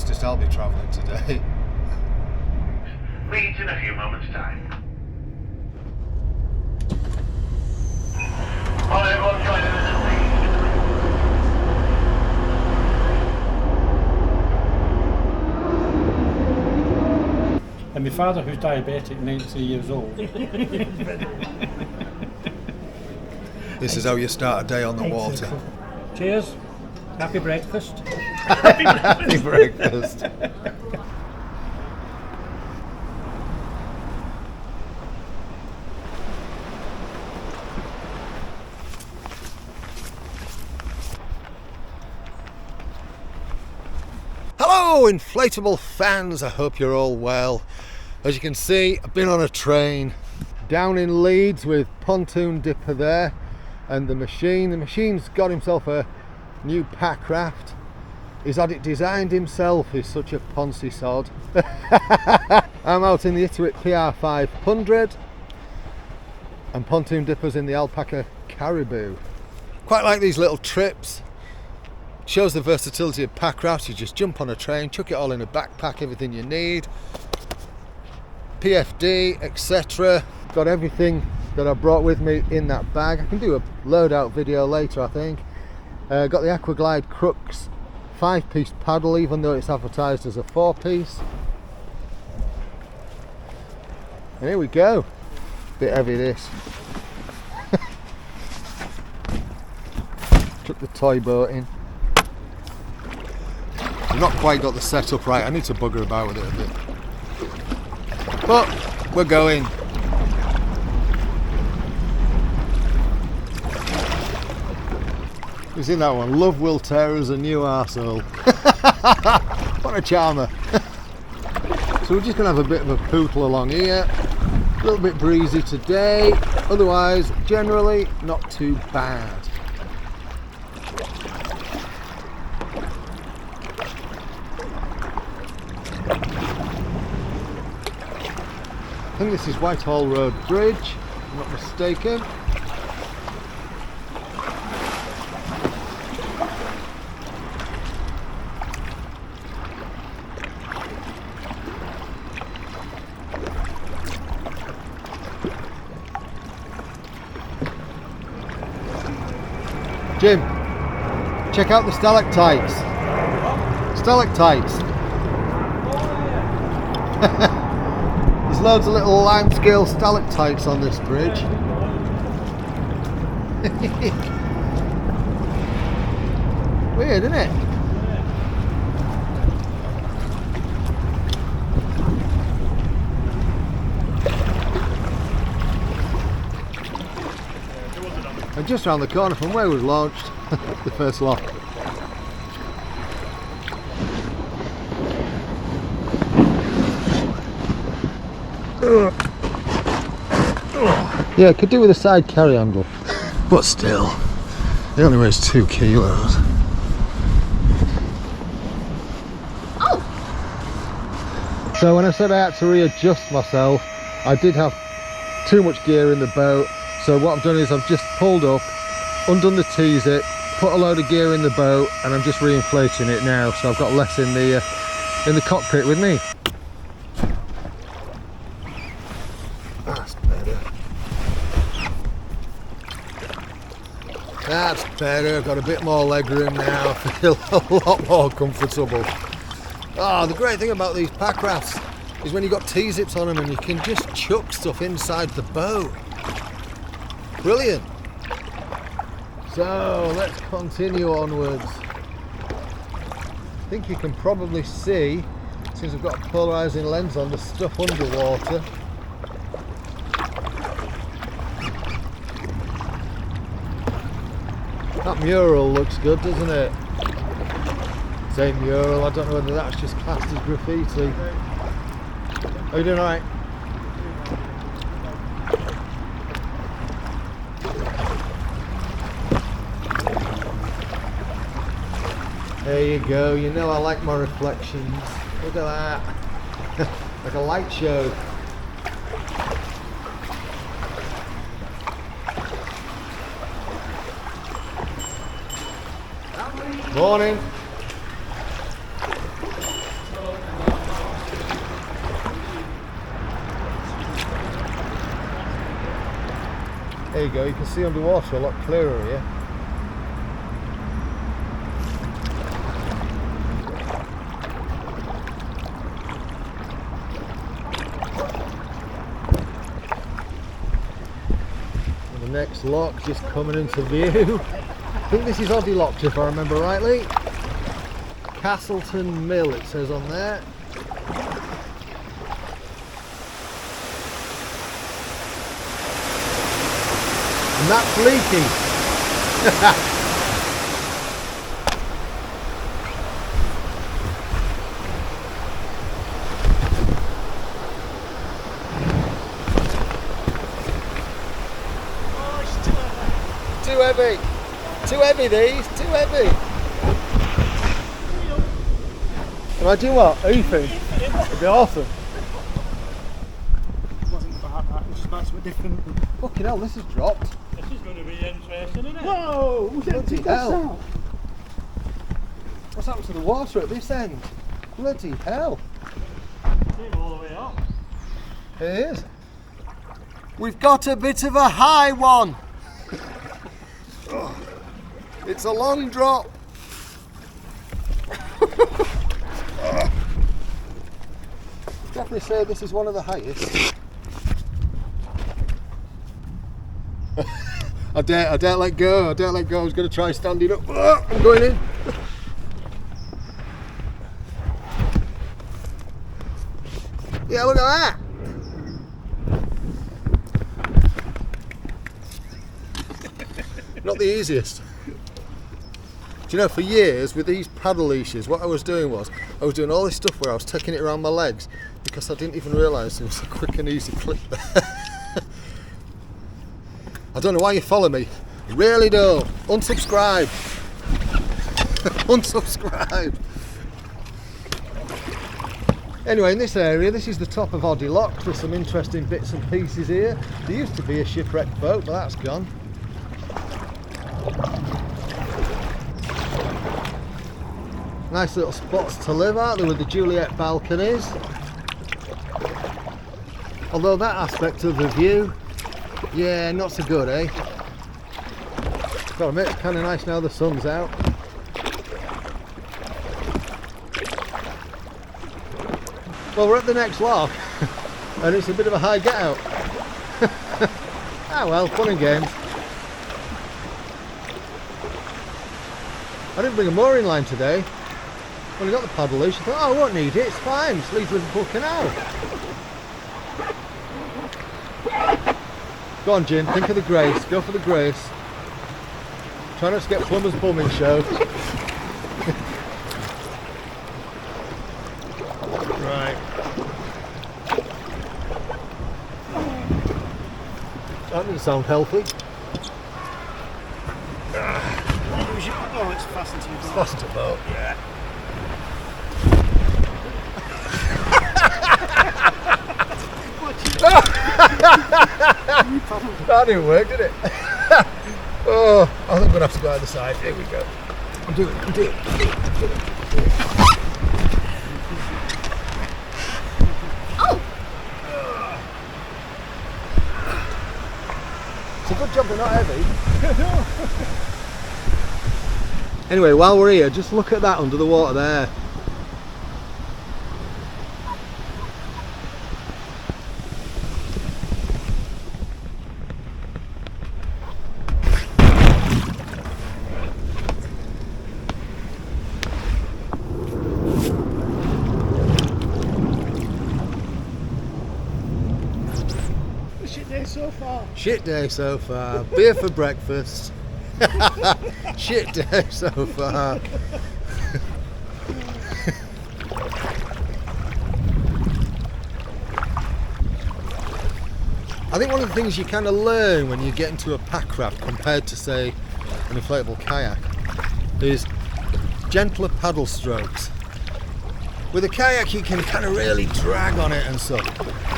fastest I'll be travelling today. Leeds in a few moments' time. All everyone joining us at And my father, who's diabetic and 80 years old. This is how you start a day on the water. Cheers. Happy breakfast. Happy breakfast. Hello inflatable fans, I hope you're all well. As you can see, I've been on a train down in Leeds with Pontoon dipper there and the machine. The machine's got himself a new Packraft. He's had it designed himself, he's such a poncy sod. I'm out in the Itiwit PR500 and Pontoon dippers in the Alpacka Caribou. Quite like these little trips. Shows the versatility of Packraft. You just jump on a train, chuck it all in a backpack, everything you need. PFD, etc. Got everything that I brought with me in that bag. I can do a load out video later, I think. Got the Aquaglide Crux 5-piece paddle, even though it's advertised as a 4-piece. And here we go. Bit heavy this. Took the toy boat in. I've not quite got the setup right. I need to bugger about with it a bit. But we're going. You seen that one? Love will tear us a new arsehole. What a charmer. So we're just going to have a bit of a pootle along here. A little bit breezy today. Otherwise, generally not too bad. I think this is Whitehall Road Bridge, if I'm not mistaken. Jim, check out the stalactites. Stalactites. There's loads of little limescale stalactites on this bridge. Weird, isn't it? And just around the corner from where we've launched the first lock. Yeah, could do with a side carry handle, but still, it only weighs 2 kilos. So when I said I had to readjust myself, I did have too much gear in the boat. So what I've done is I've just pulled up, undone the T-zip, put a load of gear in the boat, and I'm just re-inflating it now. So I've got less in the cockpit with me. That's better. That's better. I've got a bit more leg room now. I feel a lot more comfortable. Oh, the great thing about these Packrafts is when you've got T-zips on them and you can just chuck stuff inside the boat. Brilliant. So let's continue onwards. I think you can probably see, since I've got a polarising lens on, the stuff underwater. That mural looks good, doesn't it? Say mural, I don't know whether that's just classed as graffiti. Are you doing alright? There you go, you know I like my reflections. Look at that. Like a light show. Morning. There you go, you can see underwater a lot clearer here. And the next lock just coming into view. I think this is Oddie Lock if I remember rightly. Castleton Mill it says on there. And that's leaking. Too heavy. Too heavy these, too heavy. Can I do what? Anything? It'd be awesome. It wasn't about that, it was just about something different. Fucking hell, this has dropped. This is going to be interesting, isn't it? Whoa! Bloody hell. What's happened to the water at this end? Bloody hell. Came all the way up. It is. We've got a bit of a high one. It's a long drop. Definitely say this is one of the highest. I dare let go. I was going to try standing up. I'm going in. Yeah, look at that. Not the easiest. Do you know, for years with these paddle leashes, what I was doing was I was doing all this stuff where I was taking it around my legs because I didn't even realise there was a quick and easy clip there. I don't know why you follow me. Really don't. Unsubscribe. Unsubscribe. Anyway, in this area, this is the top of Oddie Lock. There's some interesting bits and pieces here. There used to be a shipwrecked boat, but that's gone. Nice little spots to live at. There were the Juliet balconies. Although that aspect of the view, yeah, not so good, eh? Gotta admit, it's kind of nice now the sun's out. Well, we're at the next lock, and it's a bit of a high get out. Ah well, fun and games. I didn't bring a mooring line today. When I got the paddle leash, I thought, oh, I won't need it, it's fine, it's Leeds Liverpool Canal. Go on, Jim, think of the grace, go for the grace. Try not to get plumber's bumming show. Right. That didn't sound healthy. Oh, it's fastened to your boat. Fastened to boat, yeah. That didn't work, did it? Oh, I think I'm going to have to go either side. Here we go. I'm doing it. Oh! It's a good job they're not heavy. Anyway, while we're here, just look at that under the water there. Shit day so far. Shit day so far. Beer for breakfast. Shit day so far. I think one of the things you kind of learn when you get into a packraft compared to, say, an inflatable kayak is gentler paddle strokes. With a kayak you can kind of really drag on it and stuff,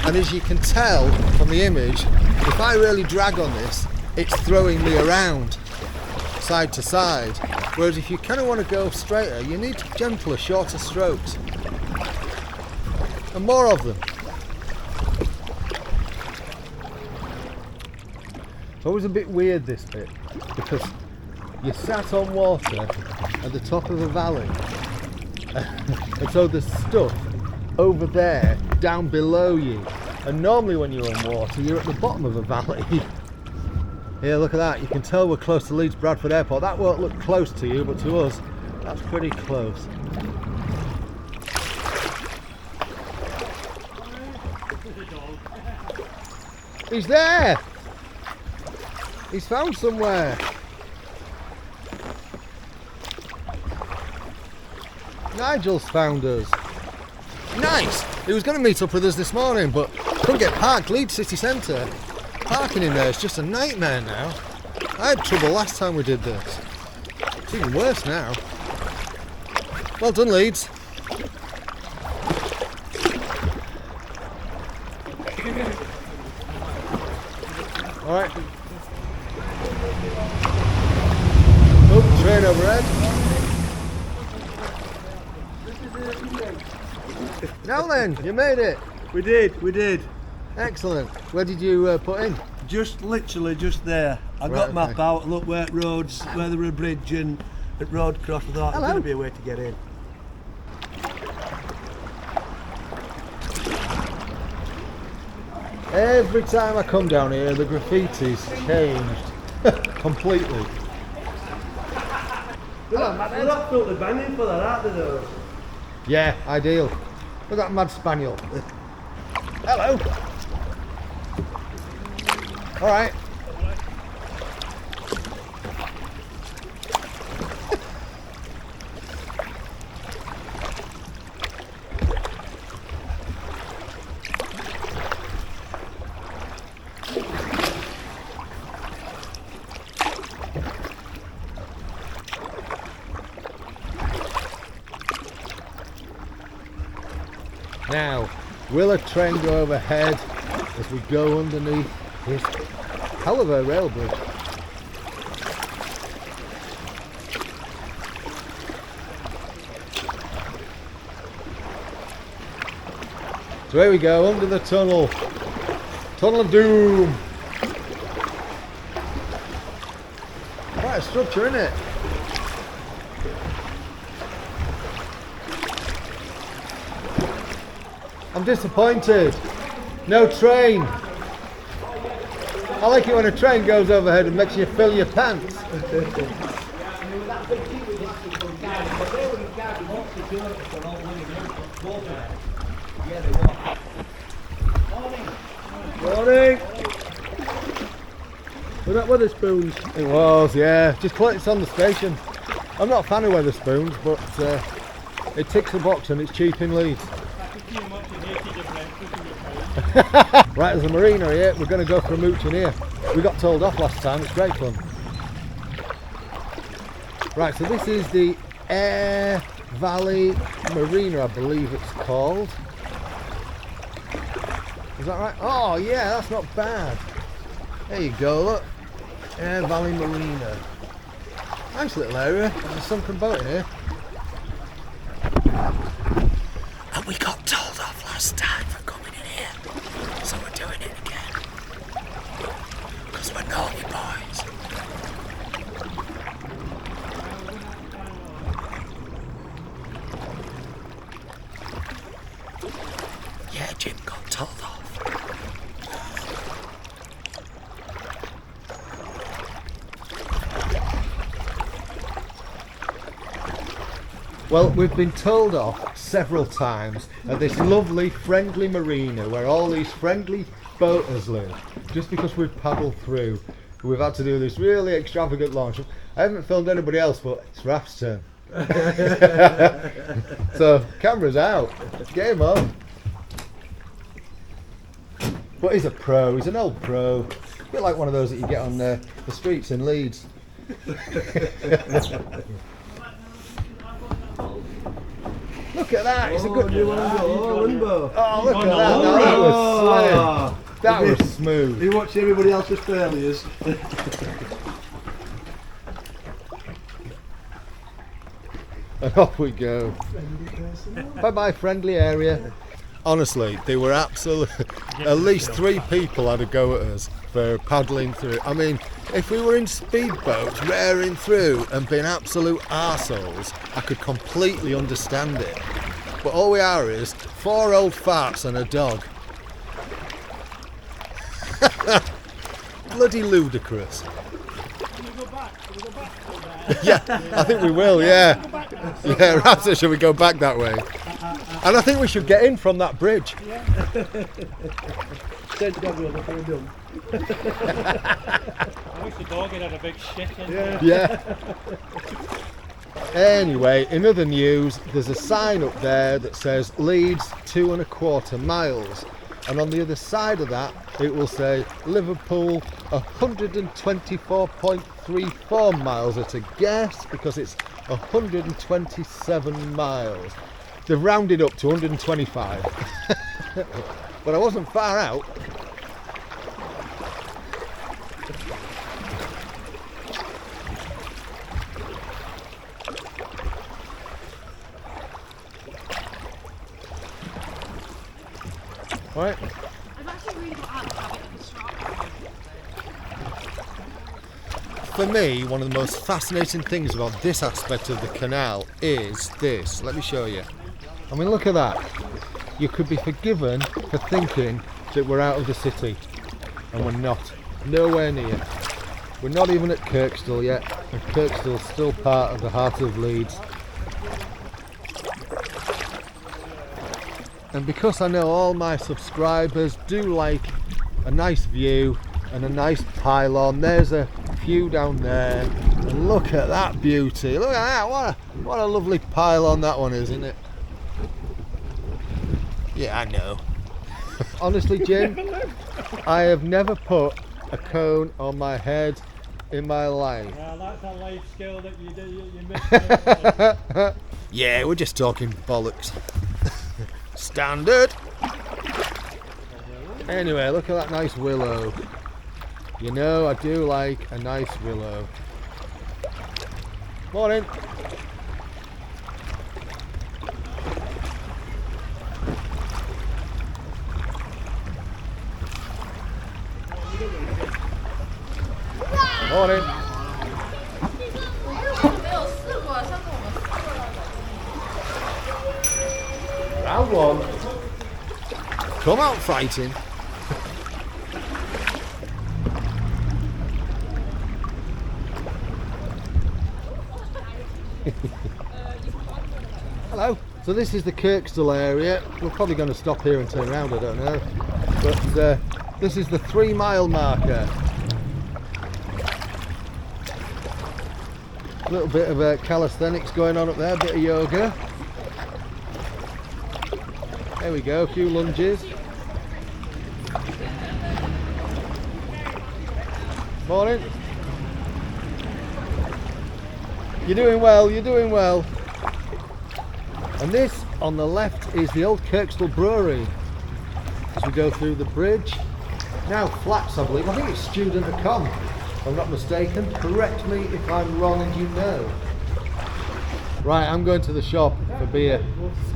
and as you can tell from the image, if I really drag on this, it's throwing me around side to side, whereas if you kind of want to go straighter, you need gentler, shorter strokes and more of them. It's always a bit weird, this bit, because you're sat on water at the top of a valley, and so there's stuff over there down below you, and normally when you're on water you're at the bottom of a valley. Here, look at that, you can tell we're close to Leeds Bradford Airport. That won't look close to you, but to us that's pretty close. He's there! He's found somewhere. Nigel's found us. Nice! He was going to meet up with us this morning, but couldn't get parked. Leeds city centre. Parking in there is just a nightmare now. I had trouble last time we did this. It's even worse now. Well done, Leeds. Alright. Oh, train overhead. Now then, you made it. We did. Excellent. Where did you put in? Just literally just there. I got map out, looked where roads, where there were a bridge and at road cross. I thought there's going to be a way to get in. Every time I come down here, the graffiti's changed completely. They're not filtered banging for that, aren't they though? Yeah, ideal. Look at that mad spaniel. Hello. All right. Now, will a train go overhead as we go underneath this hell of a rail bridge? So here we go, under the tunnel. Tunnel of Doom. Quite a structure, isn't it? I'm disappointed. No train. I like it when a train goes overhead and makes you fill your pants. Morning. Was that Wetherspoons? It was, yeah. Just it's on the station. I'm not a fan of Wetherspoons, but it ticks the box and it's cheap in Leeds. Right, there's a marina here. We're going to go for a mooch in here. We got told off last time. It's great fun. Right, so this is the Air Valley Marina, I believe it's called. Is that right? Oh yeah, that's not bad. There you go, look. Air Valley Marina. Nice little area. There's a sunken boat in here. And we got told off last time for coming in here. So we're doing it again. Because we're naughty boys. Yeah, Jim got told off. Well, we've been told off several times at this lovely, friendly marina where all these friendly boaters live, just because we've paddled through. We've had to do this really extravagant launch. I haven't filmed anybody else, but it's Raf's turn. So, camera's out. Game on. But he's a pro, he's an old pro. A bit like one of those that you get on the streets in Leeds. Look at that, it's a good... Oh, look at that, now, that was slim. That was smooth. You watch everybody else's failures. And off we go. Bye bye, friendly area. Honestly, they were absolutely... At least 3 people had a go at us. for paddling through. I mean, if we were in speedboats raring through and being absolute arseholes, I could completely understand it. But all we are is 4 old farts and a dog. Bloody ludicrous. Can we go back? Can we go back to there? Yeah, I think we will, yeah. Yeah, right, shall we go back that way? And I think we should get in from that bridge. Send dog over for a done. I wish the dog had a big shit in. Yeah. Anyway, in other news, there's a sign up there that says Leeds 2¼ miles. And on the other side of that, it will say Liverpool 124.34 miles at a guess, because it's 127 miles. They've rounded up to 125. But I wasn't far out. Right. I've actually really got out of the habit of the strap. For me, one of the most fascinating things about this aspect of the canal is this. Let me show you. I mean, look at that. You could be forgiven for thinking that we're out of the city, and we're not. Nowhere near. We're not even at Kirkstall yet, and Kirkstall's still part of the heart of Leeds. And because I know all my subscribers do like a nice view and a nice pylon, there's a few down there, and look at that beauty. Look at that, what a lovely pylon that one is, isn't it? Yeah, I know. Honestly, Jim, I have never put a cone on my head in my life. Well, that's a life skill that you missed. Yeah, we're just talking bollocks. Standard. Anyway, look at that nice willow. You know, I do like a nice willow. Morning. Morning. Round one. Come out fighting. Hello. So this is the Kirkstall area. We're probably going to stop here and turn around, I don't know. But this is the 3 mile marker. A little bit of calisthenics going on up there, a bit of yoga. There we go, a few lunges. Morning. You're doing well, you're doing well. And this on the left is the old Kirkstall Brewery. As we go through the bridge. Now flats, I believe. I think it's student.com, if I'm not mistaken. Correct me if I'm wrong and you know. Right, I'm going to the shop for beer.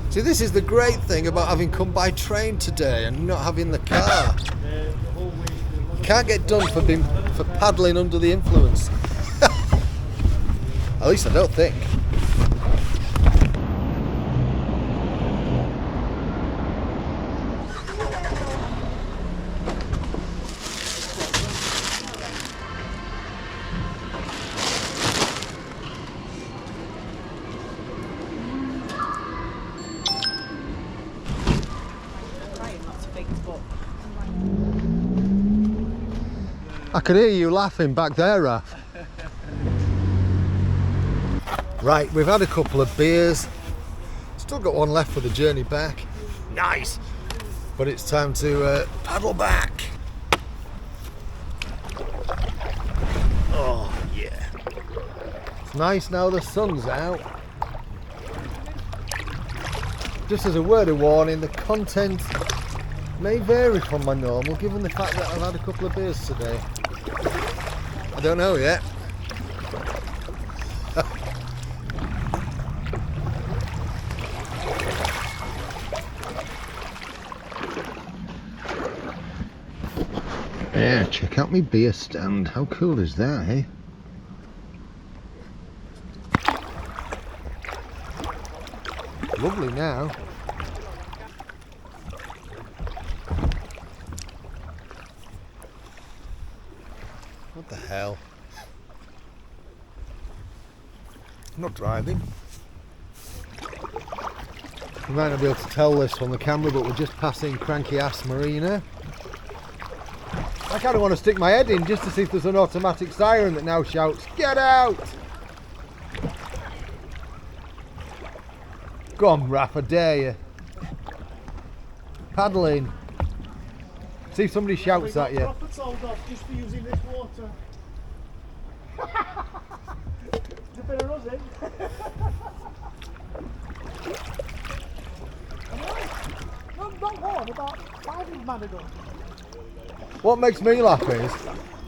See, this is the great thing about having come by train today and not having the car. Can't get done for paddling under the influence. At least I don't think. I could hear you laughing back there, Raf. Right, we've had a couple of beers. Still got one left for the journey back. Nice! But it's time to paddle back. Oh, yeah. It's nice now the sun's out. Just as a word of warning, the content may vary from my normal, given the fact that I've had a couple of beers today. I don't know yet. Yeah, check out my beer stand. How cool is that, eh? Lovely now. What the hell? I'm not driving. You might not be able to tell this from the camera, but we're just passing Cranky Ass Marina. I kind of want to stick my head in just to see if there's an automatic siren that now shouts, "Get out!" Go on, Raph, I dare you. Paddle in. See if somebody shouts at you. Profits sold off just for using this water. There's a bit of us in. Not warm, about 5 man ago. What makes me laugh is,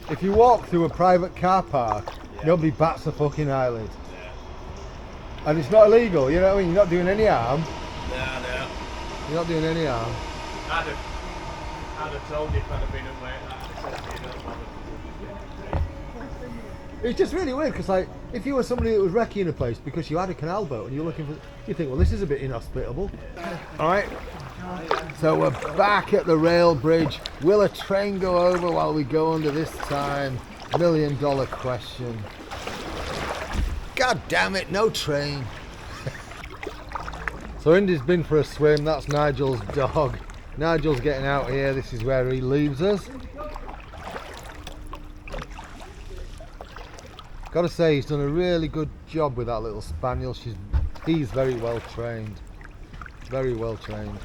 if you walk through a private car park, nobody bats a fucking eyelid. And it's not illegal, you know what I mean? You're not doing any harm. No. You're not doing any harm. I'd have told you if I'd have been away. It's just really weird because, like, if you were somebody that was wrecking a place because you had a canal boat and you're looking for, you think, well, this is a bit inhospitable. All right. So we're back at the rail bridge. Will a train go over while we go under this time? $1 million question. God damn it, no train. So Indy's been for a swim. That's Nigel's dog. Nigel's getting out here. This is where he leaves us. Gotta say, he's done a really good job with that little spaniel. He's very well trained. Very well trained.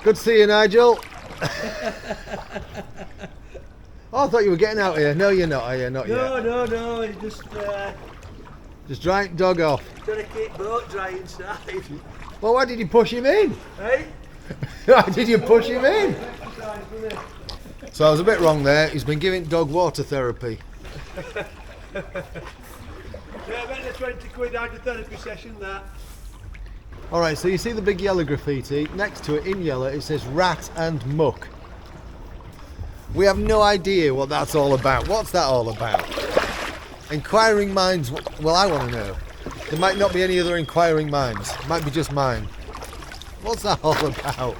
Good to see you, Nigel. Oh, I thought you were getting out here. No, you're not, are you? Not yet. No, it's Just drying dog off. trying to keep boat dry inside. Well, why did you push him in? Hey? Why did you push him in? So I was a bit wrong there. He's been giving dog water therapy. Yeah, better 20 quid hydrotherapy session, that. Alright, so you see the big yellow graffiti. Next to it, in yellow, it says rat and muck. We have no idea what that's all about. What's that all about? Inquiring minds, well, I want to know. There might not be any other inquiring minds. It might be just mine. What's that all about?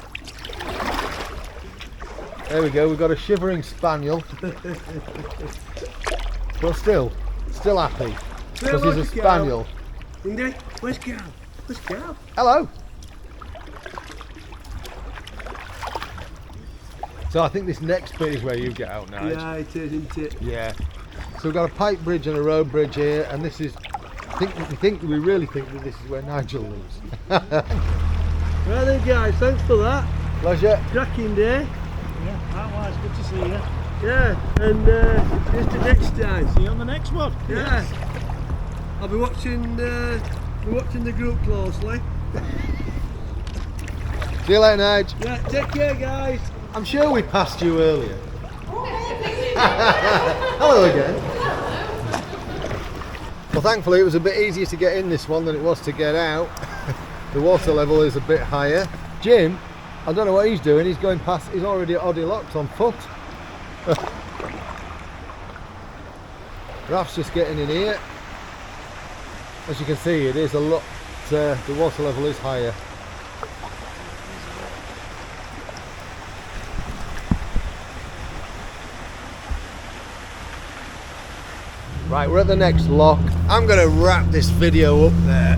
There we go, we've got a shivering spaniel. But still happy. Because he's a spaniel. Indy, where's Gal? Where's Gal? Hello. So I think this next bit is where you get out, Nigel. Yeah, it is, isn't it? Yeah. So we've got a pipe bridge and a road bridge here, and this is, we really think that this is where Nigel lives. Right then, guys, thanks for that. Pleasure. Cracking day. Yeah, likewise, good to see you. Yeah, and just the next time. See you on the next one. Yeah. I'll be watching the group closely. See you later, Nigel. Yeah, take care, guys. I'm sure we passed you earlier. Hello again. Well, thankfully it was a bit easier to get in this one than it was to get out. The water level is a bit higher. Jim, I don't know what he's doing. He's going past, he's already at Oddie Locks on foot. Raf's just getting in here. As you can see, it is a lot, the water level is higher. Right, we're at the next lock. I'm going to wrap this video up there.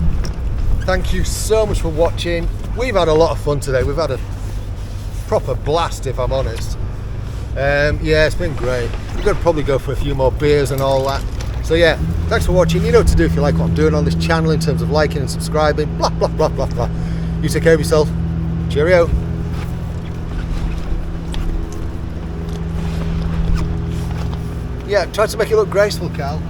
Thank you so much for watching. We've had a lot of fun today. We've had a proper blast, if I'm honest. Yeah, it's been great. We're going to probably go for a few more beers and all that. So yeah, thanks for watching. You know what to do if you like what I'm doing on this channel in terms of liking and subscribing. Blah, blah, blah, blah, blah. You take care of yourself. Cheerio. Yeah, try to make it look graceful, Cal.